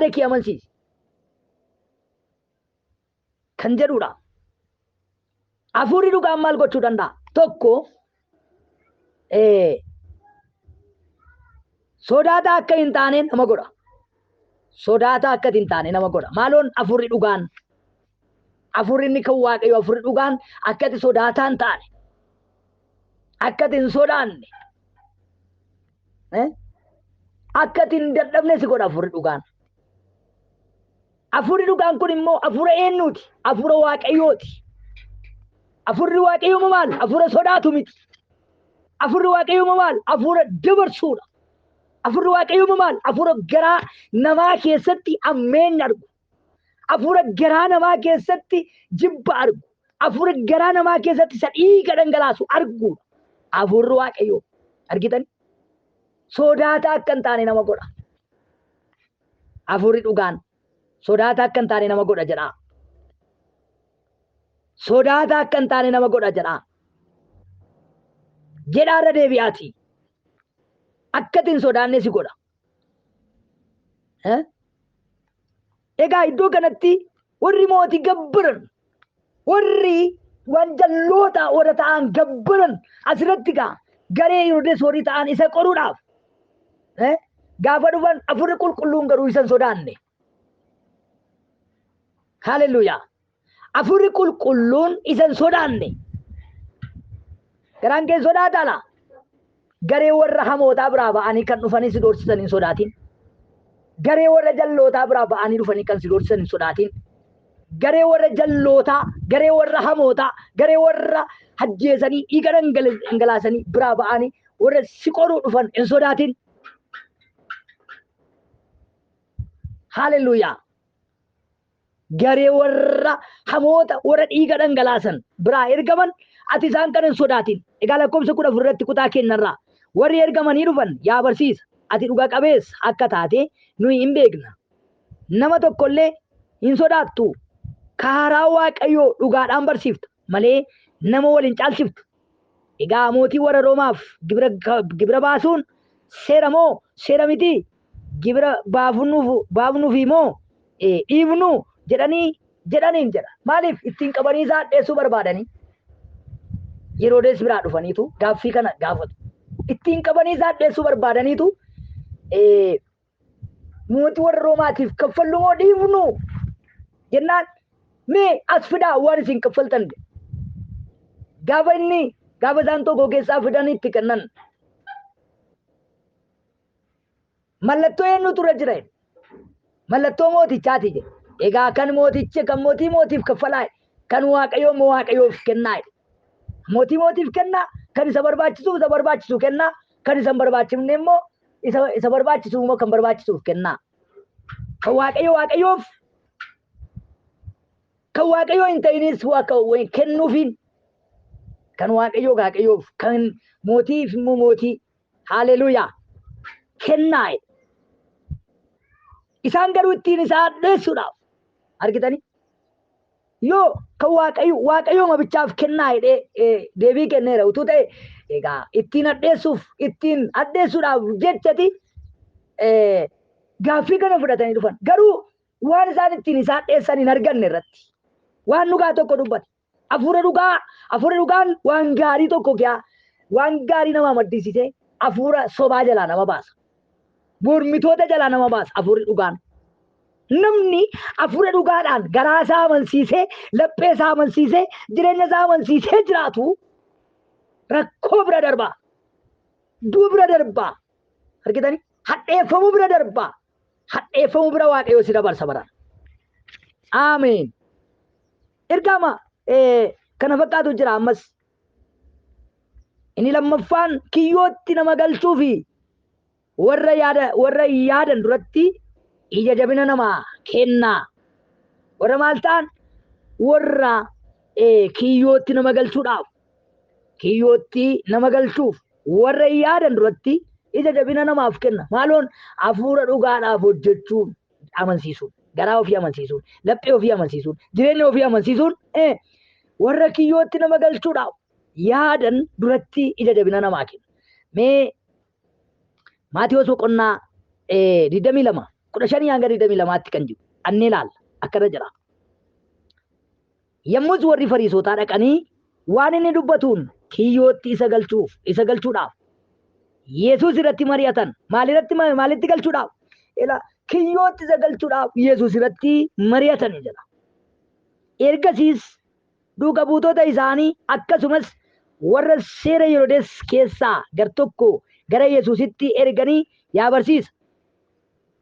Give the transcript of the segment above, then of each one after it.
yaada kee amansiisi kan jedhudha. Hafuurri dhugaan maal gochuu danda'a? Tokko sodaata akka hin taane nama godha. Sodaata akka hin taane nama godha. Maaloon hafuurri dhugaan? Hafuurri inni kan Waaqayyo hafuurri dhugaan akkati sodaataa hin taane. Akkati hin sodaanne. Akkati hin dadhabne si godha hafuurri dhugaan. Hafuurri dhugaan kun immoo hafuura eenyuuti? Hafuura Waaqayyooti. Hafuurri Waaqayyoo maal? Hafuura sodaatu miti. Hafuurri Waaqayyoo maal? Hafuura dabarsuudha. Hafuurri Waaqayyoo maal? Hafuura garaa namaa keessatti ammeenya argu. Hafuura garaa namaa keessatti jibba argu. Hafuura garaa namaa keessatti dhiiga dhangalaasu arguudha. Hafuurri Waaqayyoo argitan sodaata akka hin taane nama godha. Hafuurri dhugaan sodaata akka hin taane nama godha jedha. Sodaata akka hin taane nama godha jedha. Jedhaarra deebi'aati. Akkati hin sodaanne si godha. Egaa iddoo kanatti warri mootii gabbaran, warri wanjalloota warra ta'an gabbaran asirratti garee Heroodis warri ta'an isa qoruudhaaf gaafa dhufan hafuurri qulqulluun garuu isa hin sodaanne. Haaleluyyaa. Hafuurri qulqulluun isa hin sodaanne. Garaan kee sodaataa laa? Garee warra hamootaa biraa ba'anii kan dhufanii si doorsisan hin sodaatin. Garee warra jallootaa biraa ba'anii dhufanii kan si doorsisan hin sodaatin. Garee warra jallootaa, garee warra hamootaa, garee warra hajjeesanii dhiiga dhangalaasanii biraa ba'anii warra si qoruu dhufan hin sodaatin. Haaleluyyaa. Garee warra hamoota warra dhiiga dhangalaasan biraa ergaman ati isaan kan hin sodaatin. Egaa lakkoofsa 14 irratti kutaa kennarraa warri ergamanii dhufan yaa barsiisa ati dhuga qabeessa akka taate nuyi hin beekna. Nama tokkollee hin sodaattu. Karaa Waaqayyoo dhugaadhaan barsiifta malee nama waliin caalchiftu. Egaa mootii warra Roomaaf gibira baasuun seera moo seera miti? Gibira baafnuufi moo dhiifnu jedhaniin jedha. Maaliif ittiin qabanii isaa dheessuu barbaadanii? Heroodis biraa dhufaniitu gaaffii kana gaafatu. Ittiin qabanii isaa dheessuu barbaadaniitu mootii warra Roomaatiif kaffallu moo dhiifnu jennaan mee as fidaa waan isin kaffaltan. Gaafa isaan tokko keessaa fidanii itti kennan. Mallattoo eenyu ture jira? Mallattoo mootichaati jedhe. Egaa kan mootichi kan mootiif kaffalaa kan Waaqayyoo moo Waaqayyoof kennaa. Mootiif kennaa kan isa barbaachisu kennaa kan isa barbaachifne immoo isa barbaachisu immoo kan barbaachisuuf kennaa. Kan Waaqayyoof kan Waaqayyoo hin ta'inis kennuufiin kan Waaqayyoof kan mootiif immoo mootii. Haaleluyyaa. Kennaa. Isaan garuu ittiin isaa dheessuudhaaf argitanii yoo kan Waaqayyoo mabichaaf kennaa jedhee deebii kenneera utuu ta'e egaa ittiin addeessuudhaaf jechati gaaffii kana fudhatanii dhufan. Garuu waan isaan ittiin isaa dheessan hin arganne irratti waan dhugaa tokko dubbate. Hafuura dhugaan waan gaarii tokko waan gaarii nama maddisiisee hafuura sobaa jalaa nama baasa. Mormitoota jalaa nama baasa hafuurri dhugaan. Namni hafuura dhugaadhaan garaa isaa amansiisee, laphee isaa amansiisee, jireenya isaa amansiisee jiraatu rakkoo bira darbaa. Du'a bira darbaa. Argitanii? Hadheeffamuu bira darbaa. Hadheeffamuu bira Waaqayyoo si dabarsa baraan. Ameen. Ergama kana fakkaatu jira ammas. Inni lammaffaan kiyyootti nama galchuu fi warra yaadan duratti ija jabina namaa kennaa. Warra maal ta'an? Warra kiyyootti nama galchuudhaaf. Kiyyootti nama galchuuf warra yaadan duratti ija jabina namaaf kenna. Maaloon hafuura dhugaadhaaf hojjechuun amansiisuun, garaa ofii amansiisuun, laphee ofii amansiisuun, jireenya ofii amansiisuun warra kiyyootti nama galchuudhaaf yaadan duratti ija jabina namaa kenna. Mee Maatiyos boqonnaa 22 15 hanga 22tti kan jiru annee ilaalla akkana jira. Yommus warri Fariisotaa dhaqanii waan inni dubbatuun kiyyootti isa galchuudhaaf Yesuus irratti mari'atan. Maalitti galchuudhaaf? Kiyyootti isa galchuudhaaf Yesuus irratti mari'atan jedha. Ergasiis duuka buutota isaanii akkasumas warra seera Heroodis keessaa gar tokko gara Yesuusitti erganii yaa barsiisa,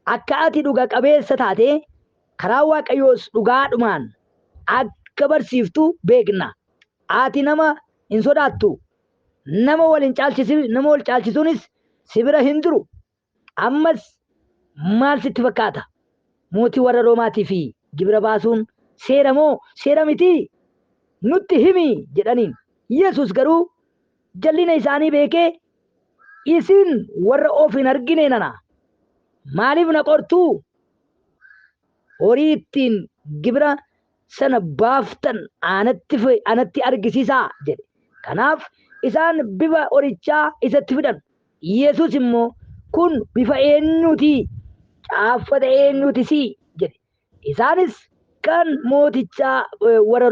akka ati dhuga qabeessa taate karaa Waaqayyoos dhugaadhumaan akka barsiiftu beekna. Ati nama hin sodaattu, nama wal caalchisuunis si bira hin jiru. Ammas maal sitti fakkaata? Mootii warra Roomaatii fi gibira baasuun seera moo seera miti? Nutti himi jedhaniin. Yesuus garuu jallina isaanii beekee, isin warra of hin argine nana maaliif na qortuu? Horii ittiin gibira sana baaftan anatti argisiisaa jedhe. Kanaaf isaan bifa horichaa isatti fidan. Yesuus immoo kun bifa eenyuti? Caaffata eenyuutis jedhe. Isaanis kan mootichaa warra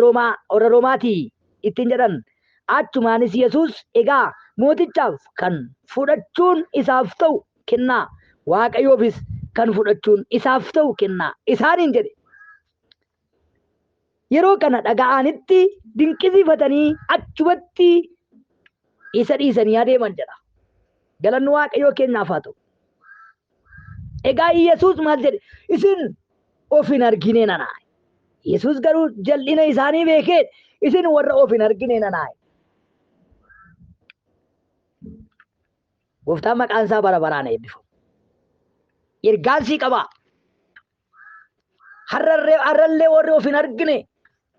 Roomaatii ittiin jedhan. Achumaanis Yesuus egaa mootichaaf kan fudhachuun isaaf ta'u kennaa, Waaqayyoofis kan fudhachuun isaaf ta'u kennaa isaaniin jedhe. Yeroo kana dhaga'anitti dinqisiifatanii achumatti isa dhiisanii adeeman jedha. Galanni Waaqayyoo keenyaaf haa ta'u. Egaa Yesuus maal jedhe? Isin of hin argine nanaa. Yesuus garuu jal'ina isaanii beekee isin warra of hin argine nanaa. Gooftaan maqaan isaa bara baraan eebbifamu. Ergaan sii qaba. Har'allee warri of hin argine,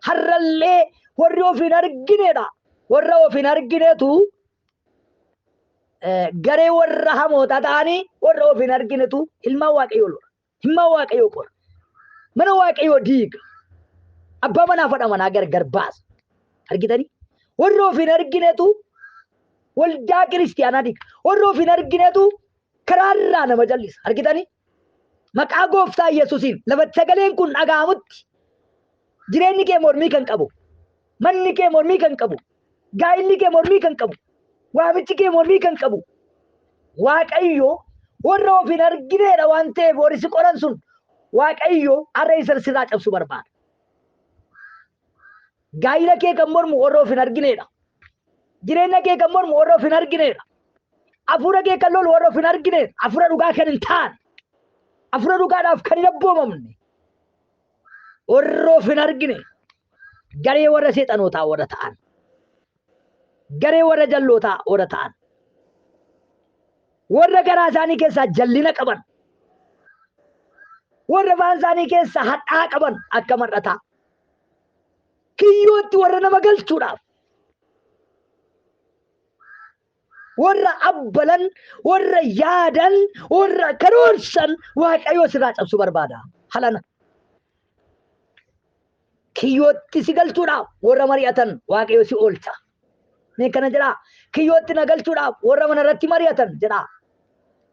har'allee warri of hin argineedha. Warra of hin argineetu garee warra hamootaa ta'anii warra of hin arginetu ilmaan Waaqayyoo lola. Ilmaan Waaqayyoo qora. Mana Waaqayyoo diiga. Abbaa manaa fadha manaa gargar baasa. Argitanii? Warra of hin arginetu waldaa kiristiyaanaa diiga. Warra of hin arginetu karaarraa nama jallisa. Argitanii? Maqaa gooftaa Yesuusiin lafatti sagaleen kun dhaga'amutti jireenyi kee mormii kan qabu, manni kee mormii kan qabu, gaa'illi kee mormii kan qabu, waamichi kee mormii kan qabu, Waaqayyo warra of hin argineedha waan ta'eef warri si qoran sun Waaqayyo har'a isa sirraa cabsu barbaada. Gaa'ila kee kan mormu warra of hin argineedha. Jireenya kee kan mormu warra of hin argineedha. Hafuura kee kan lolu warra of hin argineedha. Hafuura dhugaa kan hin taane, hafuura dhugaadhaaf kan hin abboomamne warra of hin argine, garee warra seexanootaa warra ta'an, garee warra jallootaa warra ta'an, warra garaa isaanii keessaa jallina qaban, warra afaan isaanii keessaa hadhaa qaban akka mar'ataa kiyyootti warra nama galchuudhaaf, warra abbalan, warra yaadan, warra karoorsan Waaqayyoo sirraa cabsu barbaada. Halana kiyyootti si galchuudhaaf warra mari'atan Waaqayyoo si oolcha. Mee kana jedhaa, kiyyootti na galchuudhaaf warra mana irratti mari'atan jedhaa.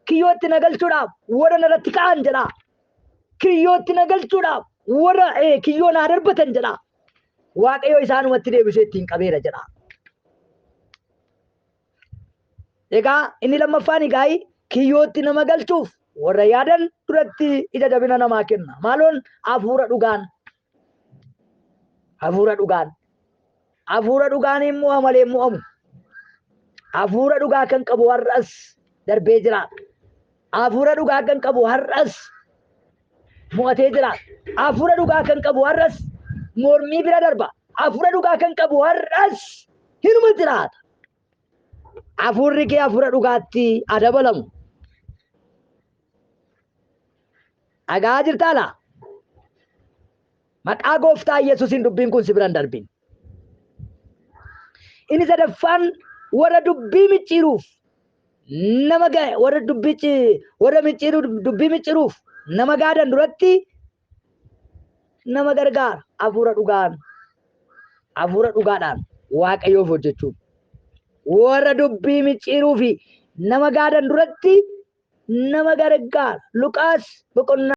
Kiyyootti na galchuudhaaf warra na irratti ka'an jedhaa. Kiyyootti na galchuudhaaf warra kiyyoo naa darbatan jedhaa. Waaqayyoo isaanumatti deebisee ittiin qabeera jedhaa. Egaa inni lammaffaan egaa kiyyootti nama galchuuf warra yaadan duratti ija jabina namaa kenna. Maaloon hafuura dhugaan. Hafuura dhugaan. Hafuura dhugaan immoo amalee mo'amu. Hafuura dhugaa kan qabu har'as darbee jira. Hafuura dhugaa kan qabu har'as mo'atee jira. Hafuura dhugaa kan qabu har'as mormii bira darba. Hafuura dhugaa kan qabu har'as hinuma jiraata. Hafuurri kee hafuura dhugaatti adabalamu. Dhagaa jirtaa laa? Maqaa gooftaa Yesuusiin dubbiin kun si biran darbin. Inni sadaffaan warra dubbii micciiruuf nama warra dubbii micciiruuf nama gaadan duratti nama gargaara. Hafuura dhugaadhaan Waaqayyoof hojjechuun. Warra dubbii micciiruu fi nama gaadan duratti nama gargaara. Luqaas boqonnaa